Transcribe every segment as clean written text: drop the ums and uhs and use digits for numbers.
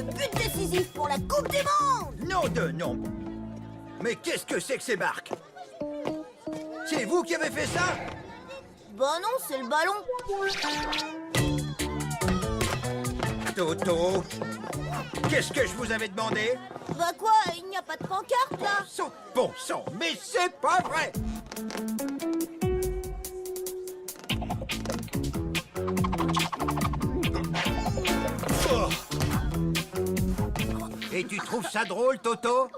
le but décisif pour la Coupe du Monde! Nom de nom! Mais qu'est-ce que c'est que ces barques? C'est vous qui avez fait ça? Bah non, c'est le ballon. Toto, qu'est-ce que je vous avais demandé? Bah quoi, il n'y a pas de pancarte là? Bon sang, mais c'est pas vrai! Oh. Et tu trouves ça drôle, Toto?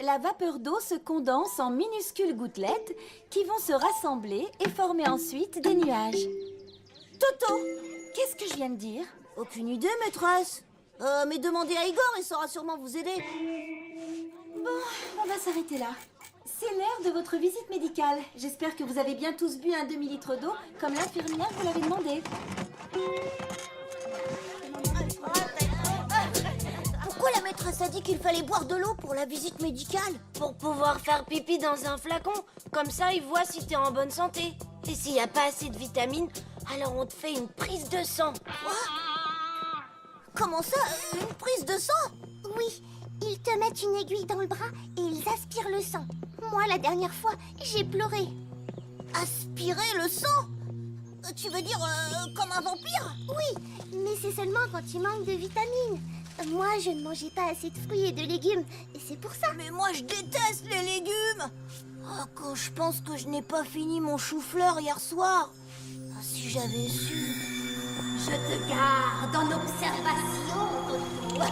La vapeur d'eau se condense en minuscules gouttelettes qui vont se rassembler et former ensuite des nuages. Toto, qu'est-ce que je viens de dire? Aucune idée, maîtresse. Mais demandez à Igor, il saura sûrement vous aider. Bon, on va s'arrêter là. C'est l'heure de votre visite médicale. J'espère que vous avez bien tous bu un demi-litre d'eau, comme l'infirmière vous l'avait demandé. Pourquoi la maîtresse a dit qu'il fallait boire de l'eau pour la visite médicale? Pour pouvoir faire pipi dans un flacon. Comme ça, ils voient si t'es en bonne santé. Et s'il n'y a pas assez de vitamines, alors on te fait une prise de sang. Quoi? Comment ça? Une prise de sang? Oui, ils te mettent une aiguille dans le bras et ils aspirent le sang. Moi, la dernière fois, j'ai pleuré. Aspirer le sang? Tu veux dire comme un vampire? Oui, mais c'est seulement quand tu manques de vitamines. Moi, je ne mangeais pas assez de fruits et de légumes, et c'est pour ça. Mais moi, je déteste les légumes. Oh, quand je pense que je n'ai pas fini mon chou-fleur hier soir. Ah, si j'avais su... Je te garde en observation, Toto.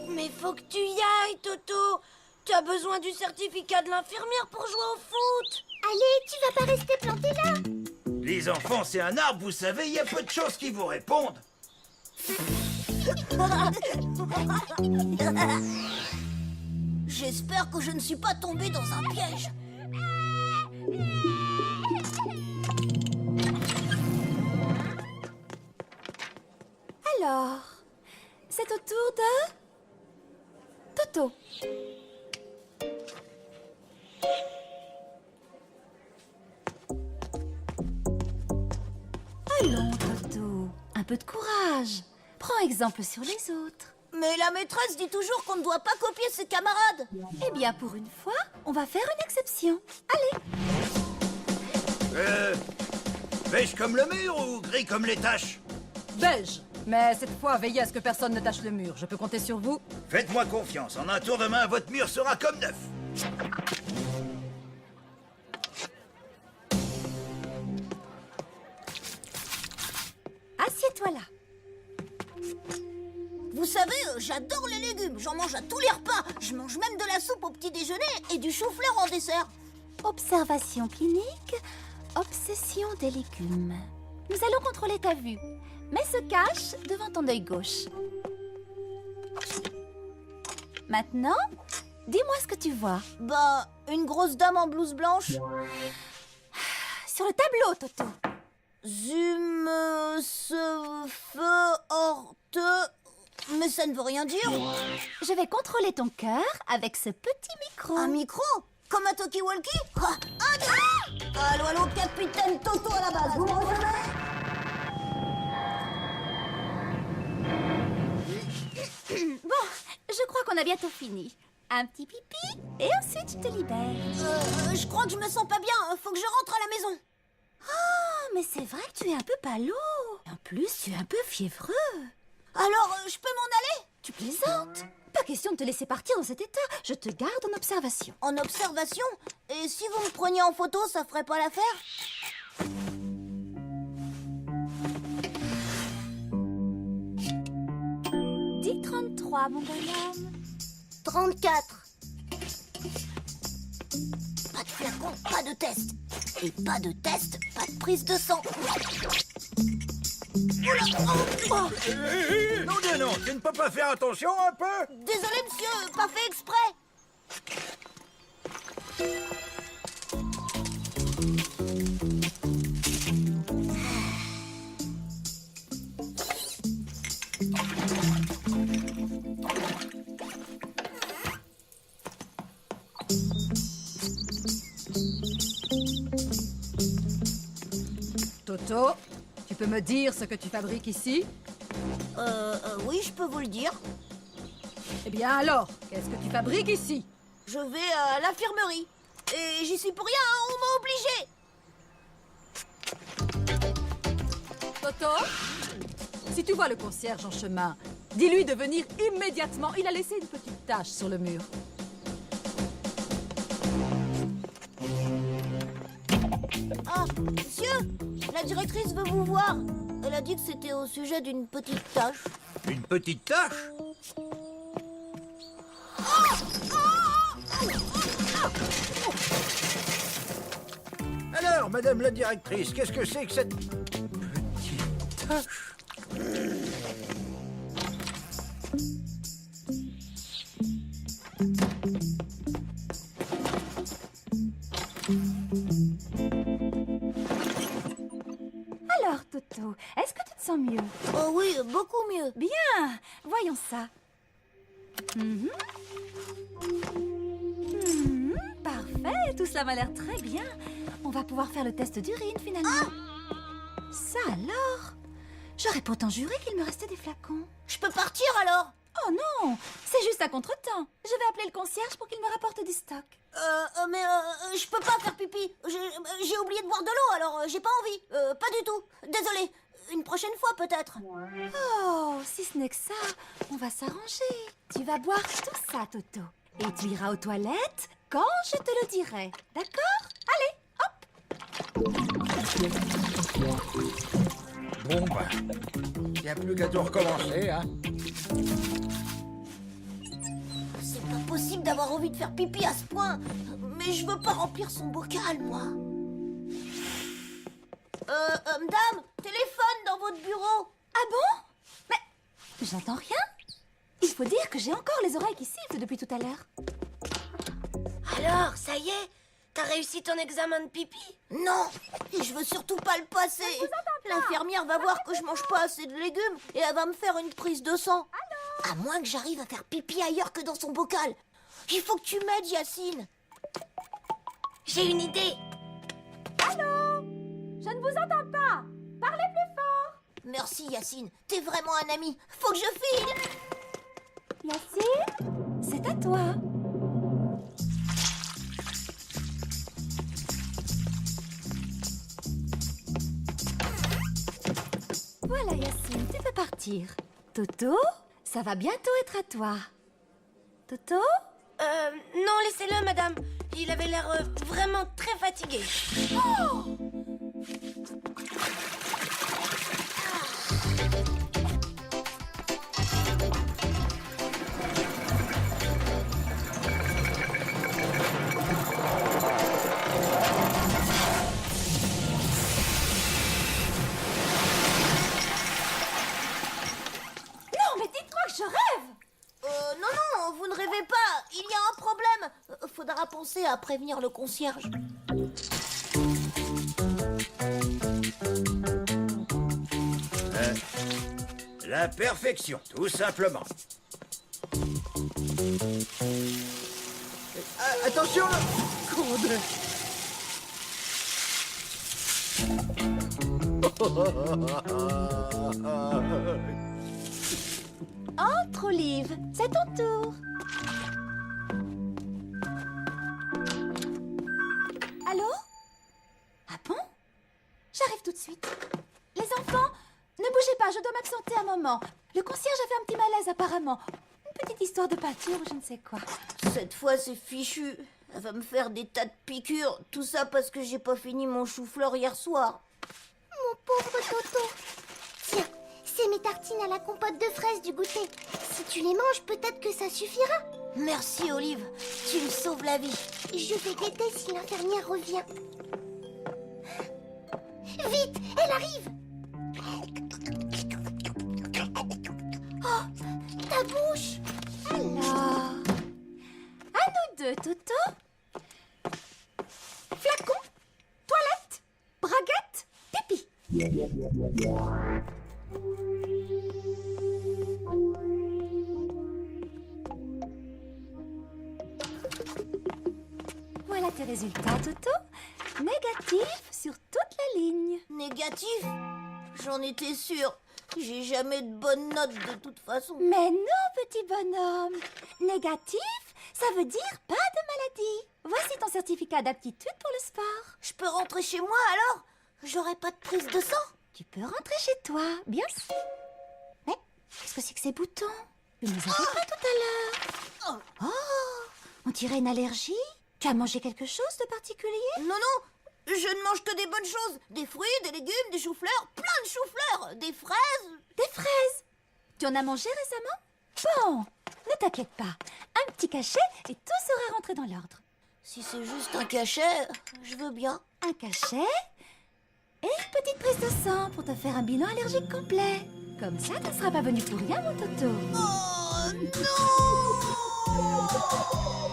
Mais faut que tu y ailles, Toto. Tu as besoin du certificat de l'infirmière pour jouer au foot. Allez, tu vas pas rester planté là. Les enfants, c'est un arbre, vous savez, il y a peu de choses qui vous répondent. J'espère que je ne suis pas tombée dans un piège. Alors, c'est au tour de... Toto. Allons, Toto. Un peu de courage. Prends exemple sur les autres. Mais la maîtresse dit toujours qu'on ne doit pas copier ses camarades. Eh bien, pour une fois, on va faire une exception. Allez. Beige comme le mur ou gris comme les taches? Beige. Mais cette fois, veillez à ce que personne ne tâche le mur. Je peux compter sur vous? Faites-moi confiance, en un tour de main, votre mur sera comme neuf. Assieds-toi là. Vous savez, j'adore les légumes. J'en mange à tous les repas. Je mange même de la soupe au petit déjeuner et du chou-fleur en dessert. Observation clinique, obsession des légumes. Nous allons contrôler ta vue, mais se cache devant ton œil gauche. Maintenant, dis-moi ce que tu vois. Bah, une grosse dame en blouse blanche. Sur le tableau, Toto. Zoom, se, feu, orte... Mais ça ne veut rien dire. Je vais contrôler ton cœur avec ce petit micro. Un micro? Comme un talkie-walkie? Allô, allô, capitaine Toto à la base, vous me recevez? Bon, je crois qu'on a bientôt fini. Un petit pipi et ensuite je te libère. Je crois que je me sens pas bien. Faut que je rentre à la maison. Oh, mais c'est vrai que tu es un peu palo. En plus, tu es un peu fiévreux. Alors, je peux m'en aller? Tu plaisantes? Pas question de te laisser partir dans cet état. Je te garde en observation. En observation? Et si vous me preniez en photo, ça ferait pas l'affaire? 10,33, mon bonhomme. 34. Pas de flacon, pas de test. Et pas de test, pas de prise de sang. Oula, oh. Non, Dieu, non, tu ne peux pas faire attention un peu? Désolé, monsieur, pas fait exprès. Toto, tu peux me dire ce que tu fabriques ici? Oui, je peux vous le dire. Eh bien alors, qu'est-ce que tu fabriques ici? Je vais à l'infirmerie. Et j'y suis pour rien, hein, on m'a obligé. Toto, si tu vois le concierge en chemin, dis-lui de venir immédiatement. Il a laissé une petite tache sur le mur. Ah, monsieur, la directrice veut vous voir. Elle a dit que c'était au sujet d'une petite tâche. Une petite tâche? Alors, madame la directrice, qu'est-ce que c'est que cette petite tâche? Alors, Toto, est-ce que tu te sens mieux? Oh oui, beaucoup mieux. Bien, voyons ça. Mhm. Parfait, tout cela m'a l'air très bien. On va pouvoir faire le test d'urine finalement. Ça alors? J'aurais pourtant juré qu'il me restait des flacons. Je peux partir alors? Oh non, c'est juste à contre-temps. Je vais appeler le concierge pour qu'il me rapporte du stock. Mais je peux pas faire pipi. J'ai oublié de boire de l'eau, alors j'ai pas envie. Pas du tout. Désolée. Une prochaine fois peut-être. Oh, si ce n'est que ça, on va s'arranger. Tu vas boire tout ça, Toto. Et tu iras aux toilettes quand je te le dirai. D'accord? Allez, hop! Bon, ben, il n'y a plus qu'à tout recommencer, hein. C'est pas possible d'avoir envie de faire pipi à ce point. Mais je veux pas remplir son bocal, moi. Madame, téléphone dans votre bureau. Ah bon? Mais j'entends rien. Il faut dire que j'ai encore les oreilles qui sifflent depuis tout à l'heure. Alors, ça y est? T'as réussi ton examen de pipi? Non, et je veux surtout pas le passer. L'infirmière va voir que je mange pas assez de légumes et elle va me faire une prise de sang. À moins que j'arrive à faire pipi ailleurs que dans son bocal. Il faut que tu m'aides, Yacine. J'ai une idée. Je ne vous entends pas. Parlez plus fort. Merci, Yacine. T'es vraiment un ami. Faut que je file. Yacine, c'est à toi. Voilà, Yacine, tu peux partir. Toto, ça va bientôt être à toi. Toto? Non, laissez-le, madame. Il avait l'air vraiment très fatigué. Non, mais dites-moi que je rêve. Non, vous ne rêvez pas. Il y a un problème. Faudra penser à prévenir le concierge. La perfection, tout simplement. Attention, là. Coude. Entre, Olive, c'est ton tour. Allô? Ah bon? J'arrive tout de suite. Les enfants, ne bougez pas, je dois m'absenter un moment. Le concierge a fait un petit malaise apparemment. Une petite histoire de peinture ou je ne sais quoi. Cette fois, c'est fichu. Elle va me faire des tas de piqûres. Tout ça parce que j'ai pas fini mon chou-fleur hier soir. Mon pauvre Toto. Tiens, c'est mes tartines à la compote de fraises du goûter. Si tu les manges, peut-être que ça suffira. Merci, Olive. Tu me sauves la vie. Je vais guetter si l'infirmière revient. Vite, elle arrive. Oh, ta bouche. Alors, à nous deux, Toto. Flacon, toilette, braguette, pipi. Voilà tes résultats, Toto. Négatif sur toute la ligne. Négatif? J'en étais sûre. J'ai jamais de bonnes notes de toute façon. Mais non, petit bonhomme. Négatif, ça veut dire pas de maladie. Voici ton certificat d'aptitude pour le sport. Je peux rentrer chez moi alors? J'aurai pas de prise de sang? Tu peux rentrer chez toi, bien sûr. Mais qu'est-ce que c'est que ces boutons? Tu ne les avais pas tout à l'heure. Oh, on dirait une allergie. Tu as mangé quelque chose de particulier? Non, non, je ne mange que des bonnes choses. Des fruits, des légumes, des choux-fleurs, plein de choux-fleurs, des fraises. Des fraises. Tu en as mangé récemment? Bon, ne t'inquiète pas. Un petit cachet et tout sera rentré dans l'ordre. Si c'est juste un cachet, je veux bien. Un cachet et une petite prise de sang pour te faire un bilan allergique complet. Comme ça, tu ne seras pas venu pour rien, mon Toto. Oh non!